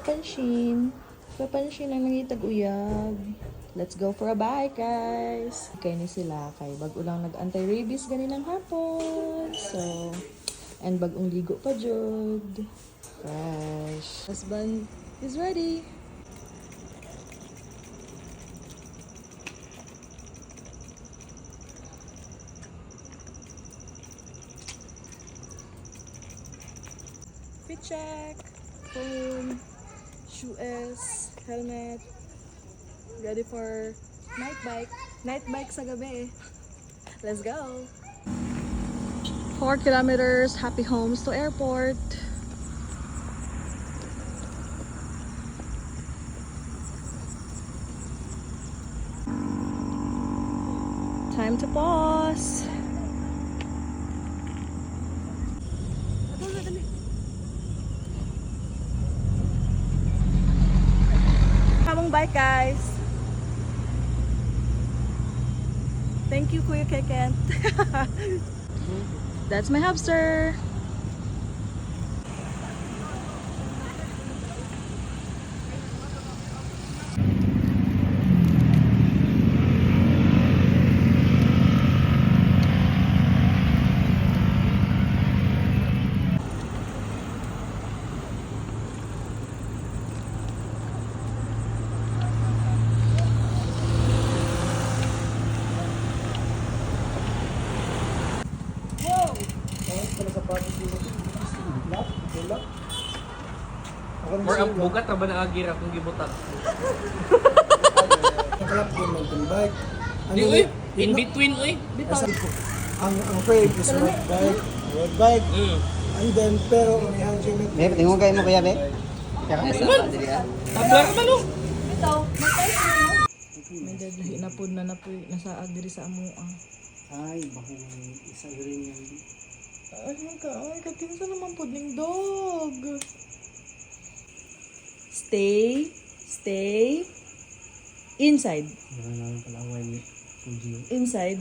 papansin. Papansin ang nangitag-uyab. Let's go for a bike, guys. Okay ni sila kay bag ulang nag-anti-rabies ganinang hapon. So, and bagong ligo pa jud. Fresh. Husband is ready. Fit check. Phone. Shoes. Helmet. Ready for night bike. Night bike sa gabi. Let's go. 4 kilometers. Happy homes to airport. Time to pause. Hamong bike, guys. Thank you, Kuya Kekent. That's my hamster. Or ang bugat na ba na agira kung gibutak? Nakalap din mountain bike. Di uy, in between uy. Ang frame is road bike. And then, pero ang enhancement. Be, tingong kayo mo kuya, be. Tablar man oh. May dadlahi na po na nasaag diri sa amuang. Ay, bahong isa rin yan. Ay, katinsa naman po ning dog. Stay inside. Meron lang palaway ni Fuji. Inside.